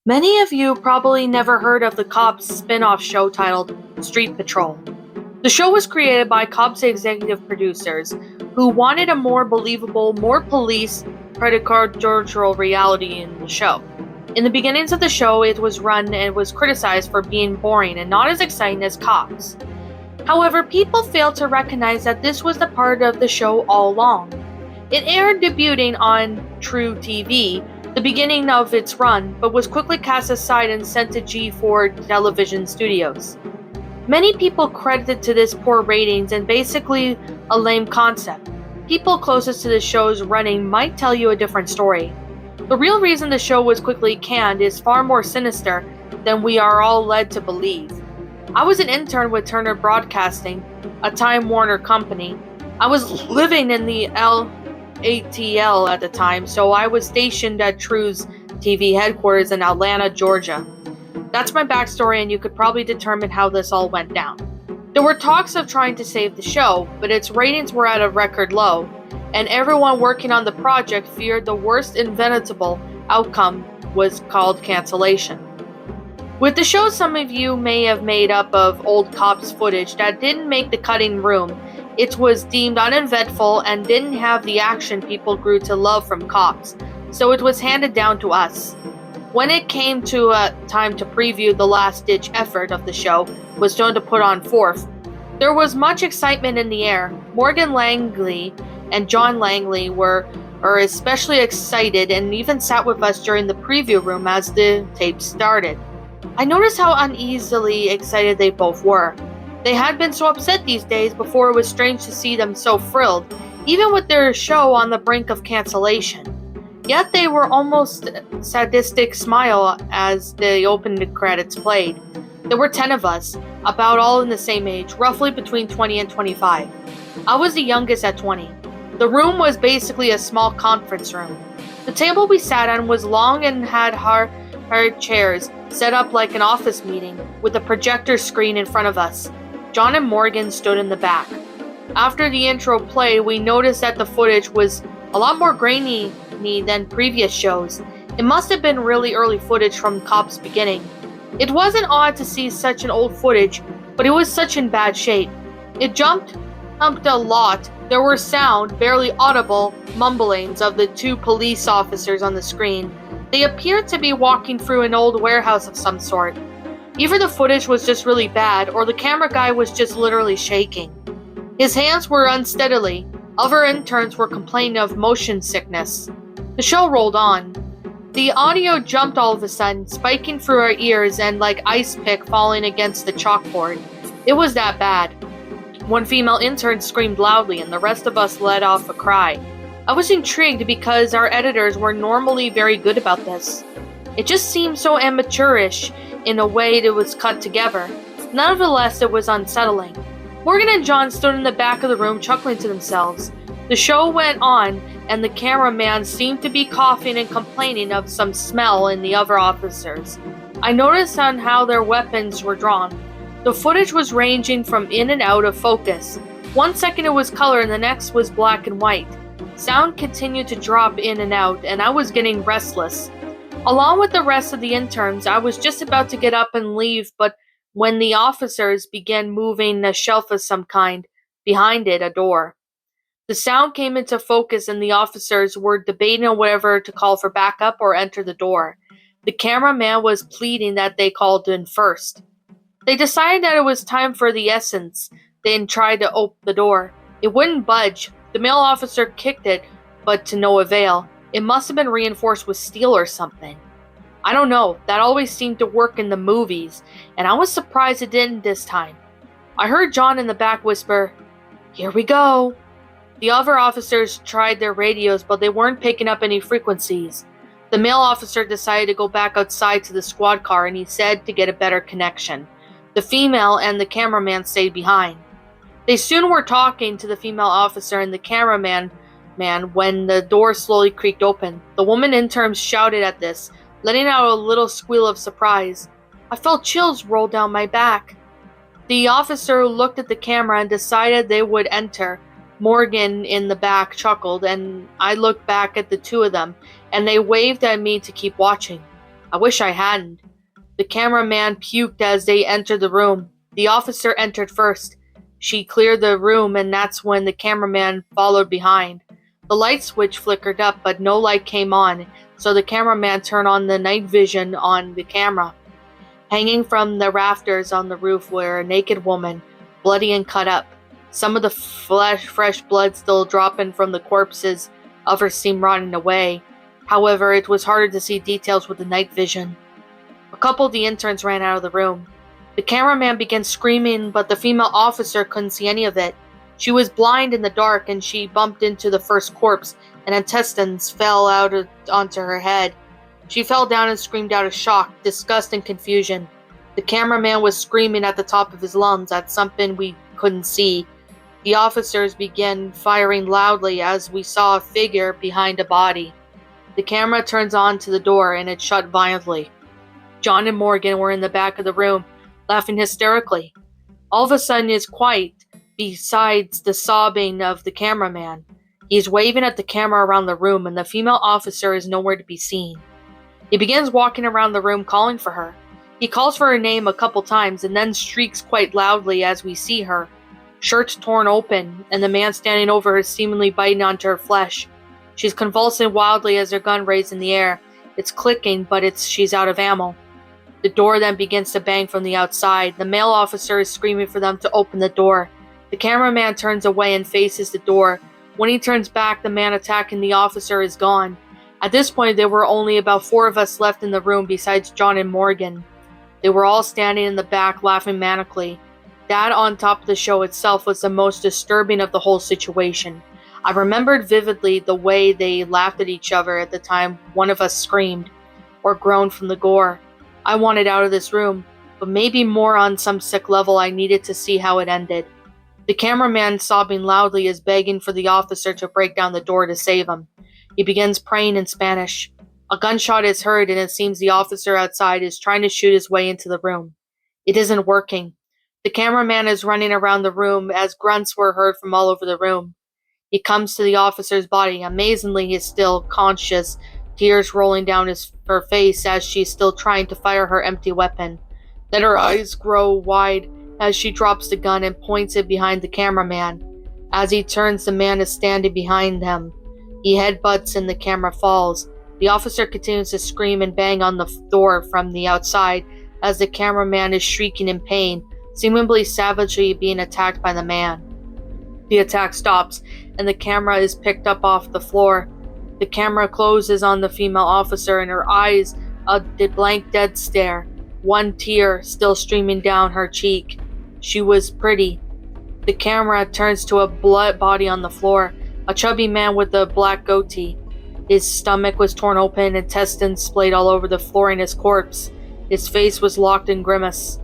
Many of you probably never heard of the Cops spin-off show titled Street Patrol. The show was created by Cops executive producers who wanted a more believable, more police, predictorial reality in the show. In the beginnings of the show, it was run and was criticized for being boring and not as exciting as Cops. However, people failed to recognize that this was the part of the show all along. It aired debuting on True TV, the beginning of its run, but was quickly cast aside and sent to G4 television studios. Many people credited to this poor ratings and basically a lame concept. People closest to the show's running might tell you a different story. The real reason the show was quickly canned is far more sinister than we are all led to believe. I was an intern with Turner Broadcasting, a Time Warner company. I was living in the ATL at the time, so I was stationed at True's TV headquarters in Atlanta, Georgia. That's my backstory, and you could probably determine how this all went down. There were talks of trying to save the show, but its ratings were at a record low, and everyone working on the project feared the worst inventable outcome was called cancellation. With the show, some of you may have made up of old Cops footage that didn't make the cutting room. It was deemed uneventful and didn't have the action people grew to love from Cops, so it was handed down to us. When it came to time to preview the last-ditch effort of the show was going to put on forth, there was much excitement in the air. Morgan Langley and John Langley were especially excited and even sat with us during the preview room as the tape started. I noticed how uneasily excited they both were. They had been so upset these days before it was strange to see them so thrilled, even with their show on the brink of cancellation. Yet they were almost sadistic smile as the opening credits played. There were 10 of us, about all in the same age, roughly between 20 and 25. I was the youngest at 20. The room was basically a small conference room. The table we sat on was long and had hard chairs set up like an office meeting, with a projector screen in front of us. John and Morgan stood in the back. After the intro played, we noticed that the footage was a lot more grainy than previous shows. It must have been really early footage from Cops' beginning. It wasn't odd to see such an old footage, but it was such in bad shape. It jumped a lot. There were sound, barely audible, mumblings of the two police officers on the screen. They appeared to be walking through an old warehouse of some sort. Either the footage was just really bad, or the camera guy was just literally shaking. His hands were unsteadily. Other interns were complaining of motion sickness. The show rolled on. The audio jumped all of a sudden, spiking through our ears and like ice pick falling against the chalkboard. It was that bad. One female intern screamed loudly, and the rest of us let off a cry. I was intrigued because our editors were normally very good about this. It just seemed so amateurish in a way that was cut together. Nonetheless, it was unsettling. Morgan and John stood in the back of the room chuckling to themselves. The show went on, and the cameraman seemed to be coughing and complaining of some smell in the other officers. I noticed on how their weapons were drawn. The footage was ranging from in and out of focus. 1 second it was color and the next was black and white. Sound continued to drop in and out, and I was getting restless. Along with the rest of the interns, I was just about to get up and leave, but when the officers began moving a shelf of some kind, behind it a door. The sound came into focus and the officers were debating on whether to call for backup or enter the door. The cameraman was pleading that they called in first. They decided that it was time for the essence, then tried to open the door. It wouldn't budge. The male officer kicked it, but to no avail. It must have been reinforced with steel or something. I don't know, that always seemed to work in the movies, and I was surprised it didn't this time. I heard John in the back whisper, "Here we go." The other officers tried their radios, but they weren't picking up any frequencies. The male officer decided to go back outside to the squad car, and he said to get a better connection. The female and the cameraman stayed behind. They soon were talking to the female officer and the cameraman when the door slowly creaked open. The woman intern shouted at this, letting out a little squeal of surprise. I felt chills roll down my back. The officer looked at the camera and decided they would enter. Morgan in the back chuckled, and I looked back at the two of them, and they waved at me to keep watching. I wish I hadn't. The cameraman puked as they entered the room. The officer entered first. She cleared the room, and that's when the cameraman followed behind. The light switch flickered up, but no light came on, so the cameraman turned on the night vision on the camera. Hanging from the rafters on the roof were a naked woman, bloody and cut up. Some of the fresh blood still dropping from the corpses, others seemed rotting away. However, it was harder to see details with the night vision. A couple of the interns ran out of the room. The cameraman began screaming, but the female officer couldn't see any of it. She was blind in the dark, and she bumped into the first corpse, and intestines fell out onto her head. She fell down and screamed out of shock, disgust, and confusion. The cameraman was screaming at the top of his lungs at something we couldn't see. The officers began firing loudly as we saw a figure behind a body. The camera turns on to the door, and it shut violently. John and Morgan were in the back of the room, laughing hysterically. All of a sudden, it's quiet, besides the sobbing of the cameraman. He's waving at the camera around the room, and the female officer is nowhere to be seen. He begins walking around the room calling for her. He calls for her name a couple times and then shrieks quite loudly as we see her. Shirts torn open, and the man standing over her seemingly biting onto her flesh. She's convulsing wildly as her gun raised in the air. It's clicking, but she's out of ammo. The door then begins to bang from the outside. The male officer is screaming for them to open the door. The cameraman turns away and faces the door. When he turns back, the man attacking the officer is gone. At this point, there were only about 4 of us left in the room besides John and Morgan. They were all standing in the back laughing manically. That, on top of the show itself, was the most disturbing of the whole situation. I remembered vividly the way they laughed at each other at the time one of us screamed or groaned from the gore. I wanted out of this room, but maybe more on some sick level I needed to see how it ended. The cameraman, sobbing loudly, is begging for the officer to break down the door to save him. He begins praying in Spanish. A gunshot is heard, and it seems the officer outside is trying to shoot his way into the room. It isn't working. The cameraman is running around the room as grunts were heard from all over the room. He comes to the officer's body. Amazingly, he is still conscious, tears rolling down her face as she's still trying to fire her empty weapon. Then her eyes grow wide as she drops the gun and points it behind the cameraman. As he turns, the man is standing behind him. He headbutts and the camera falls. The officer continues to scream and bang on the door from the outside as the cameraman is shrieking in pain, seemingly savagely being attacked by the man. The attack stops, and the camera is picked up off the floor. The camera closes on the female officer, and her eyes a blank dead stare, one tear still streaming down her cheek. She was pretty. The camera turns to a blood body on the floor, a chubby man with a black goatee. His stomach was torn open, intestines splayed all over the floor in his corpse. His face was locked in grimace.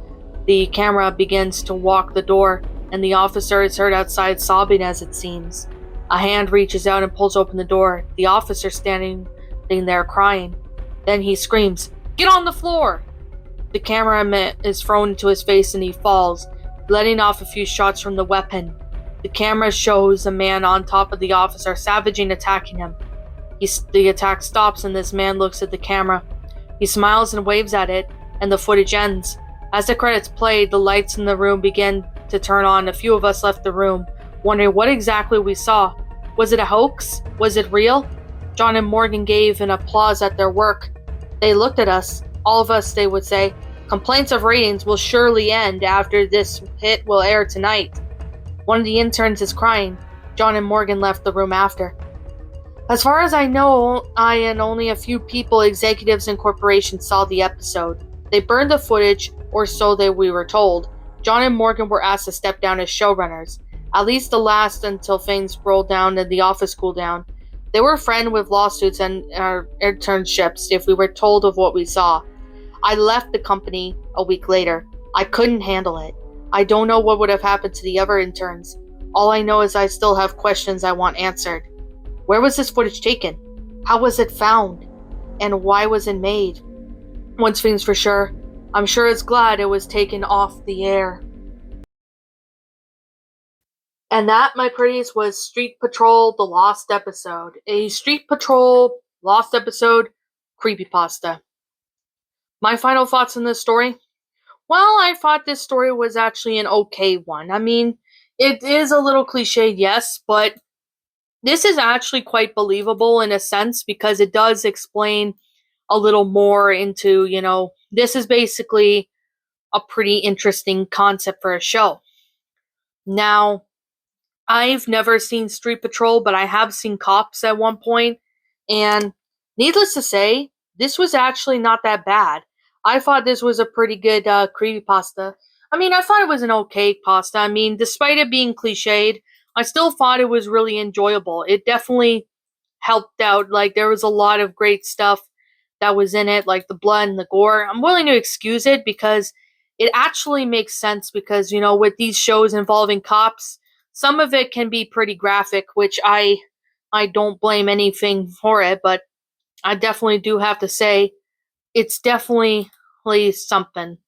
The camera begins to walk the door, and the officer is heard outside sobbing as it seems. A hand reaches out and pulls open the door. The officer standing there crying. Then he screams, "Get on the floor!" The cameraman is thrown into his face and he falls, letting off a few shots from the weapon. The camera shows a man on top of the officer, savaging attacking him. The attack stops and this man looks at the camera. He smiles and waves at it, and the footage ends. As the credits played, the lights in the room began to turn on. A few of us left the room, wondering what exactly we saw. Was it a hoax? Was it real? John and Morgan gave an applause at their work. They looked at us. All of us, they would say, "Complaints of ratings will surely end after this hit will air tonight." One of the interns is crying. John and Morgan left the room after. As far as I know, I and only a few people, executives and corporations, saw the episode. They burned the footage, or so we were told. John and Morgan were asked to step down as showrunners, at least the last until things rolled down and the office cooled down. They were threatened with lawsuits and our internships if we were told of what we saw. I left the company a week later. I couldn't handle it. I don't know what would have happened to the other interns. All I know is I still have questions I want answered. Where was this footage taken? How was it found? And why was it made? One thing's for sure. I'm sure it's glad it was taken off the air. And that, my pretties, was Street Patrol, the Lost Episode. A Street Patrol Lost Episode creepypasta. My final thoughts on this story? Well, I thought this story was actually an okay one. I mean, it is a little cliched, yes, but this is actually quite believable in a sense because it does explain a little more into, this is basically a pretty interesting concept for a show. Now, I've never seen Street Patrol, but I have seen Cops at one point, and needless to say, this was actually not that bad. I thought this was a pretty good creepypasta. I mean, I thought it was an okay pasta. I mean, despite it being cliched, I still thought it was really enjoyable. It definitely helped out. Like, there was a lot of great stuff that was in it, like the blood and the gore. I'm willing to excuse it because it actually makes sense because, with these shows involving cops, some of it can be pretty graphic, which I don't blame anything for it, but I definitely do have to say it's definitely something.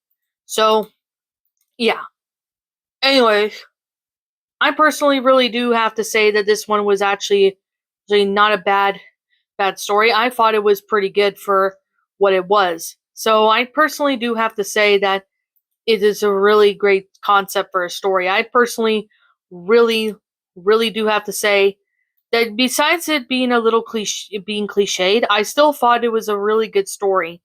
So, yeah. Anyways, I personally really do have to say that this one was actually not a bad story. I thought it was pretty good for what it was. So I personally do have to say that it is a really great concept for a story. I personally really, really do have to say that besides it being a little being cliched, I still thought it was a really good story.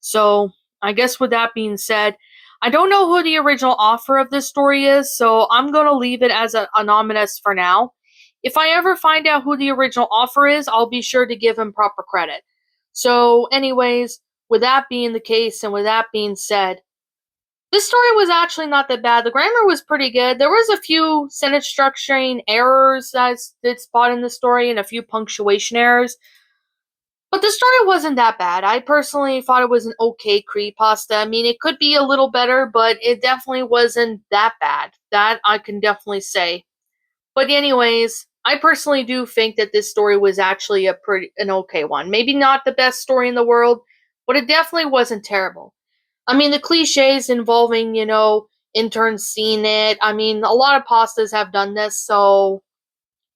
So I guess with that being said, I don't know who the original author of this story is, so I'm going to leave it as anonymous for now. If I ever find out who the original author is, I'll be sure to give him proper credit. So, anyways, with that being the case and with that being said, this story was actually not that bad. The grammar was pretty good. There was a few sentence structuring errors that I did spot in the story and a few punctuation errors. But the story wasn't that bad. I personally thought it was an okay creepypasta. I mean, it could be a little better, but it definitely wasn't that bad. That I can definitely say. But anyways, I personally do think that this story was actually an okay one. Maybe not the best story in the world, but it definitely wasn't terrible. I mean, the cliches involving, interns seeing it. I mean, a lot of pastas have done this, so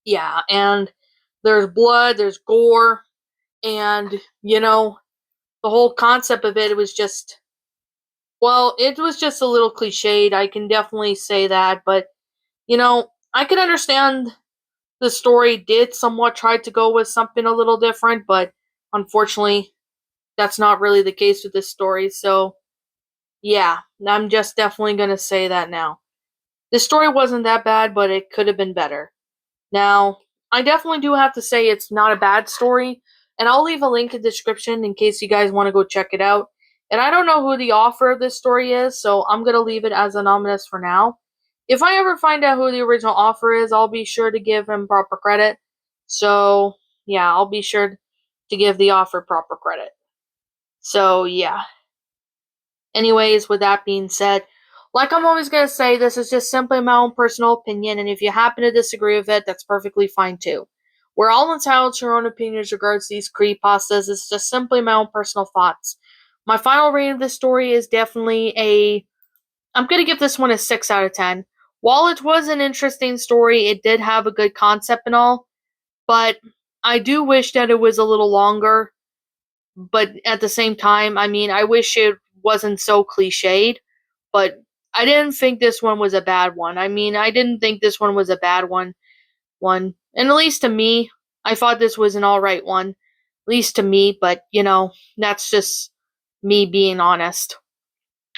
yeah. And there's blood, there's gore, and, the whole concept of it was just, well, it was just a little cliched. I can definitely say that, but, I can understand the story did somewhat try to go with something a little different, but unfortunately, that's not really the case with this story, so yeah, I'm just definitely gonna say that now. This story wasn't that bad, but it could have been better. Now, I definitely do have to say it's not a bad story, and I'll leave a link in the description in case you guys want to go check it out. And I don't know who the author of this story is, so I'm gonna leave it as anonymous for now. If I ever find out who the original author is, I'll be sure to give him proper credit. So, yeah, I'll be sure to give the author proper credit. So, yeah. Anyways, with that being said, like I'm always going to say, this is just simply my own personal opinion, and if you happen to disagree with it, that's perfectly fine too. We're all entitled to our own opinions regards these creepypastas. It's just simply my own personal thoughts. My final rating of this story is definitely I'm going to give this one a 6 out of 10. While it was an interesting story, it did have a good concept and all, but I do wish that it was a little longer. But at the same time, I mean, I wish it wasn't so cliched, but I didn't think this one was a bad one. I mean, I didn't think this one was a bad one. And at least to me, I thought this was an alright one. At least to me, but that's just me being honest.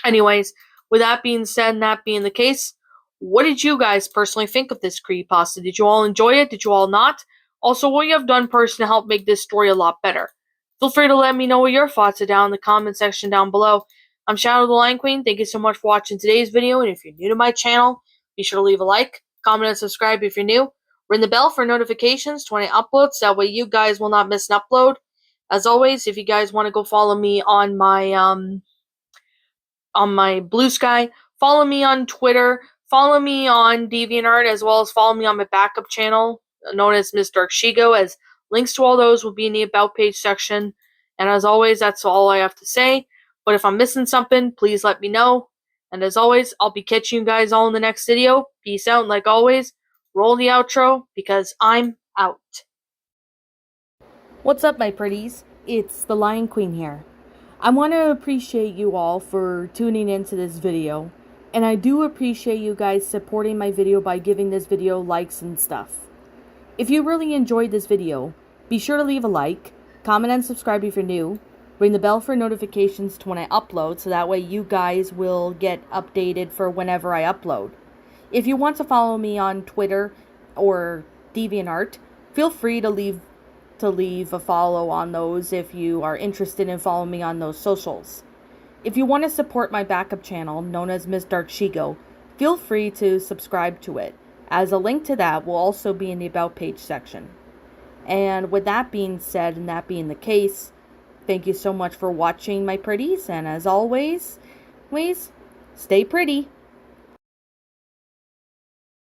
Anyways, with that being said and that being the case, what did you guys personally think of this creepypasta? Did you all enjoy it? Did you all not? Also, what you have done personally to help make this story a lot better? Feel free to let me know what your thoughts are down in the comment section down below. I'm Shadow the Lion Queen. Thank you so much for watching today's video, and if you're new to my channel, be sure to leave a like, comment, and subscribe if you're new. Ring the bell for notifications to when I upload, so that way you guys will not miss an upload. As always, if you guys want to go follow me on my Blue Sky. Follow me on Twitter. Follow me on DeviantArt, as well as follow me on my backup channel, known as Mr. Shigo, as links to all those will be in the About page section. And as always, that's all I have to say. But if I'm missing something, please let me know. And as always, I'll be catching you guys all in the next video. Peace out, and like always, roll the outro, because I'm out. What's up, my pretties? It's the Lion Queen here. I want to appreciate you all for tuning into this video, and I do appreciate you guys supporting my video by giving this video likes and stuff. If you really enjoyed this video, be sure to leave a like, comment and subscribe if you're new, ring the bell for notifications to when I upload so that way you guys will get updated for whenever I upload. If you want to follow me on Twitter or DeviantArt, feel free to leave a follow on those if you are interested in following me on those socials. If you want to support my backup channel, known as Ms. Dark Shigo, feel free to subscribe to it, as a link to that will also be in the About page section. And with that being said, and that being the case, thank you so much for watching, my pretties, and as always, stay pretty.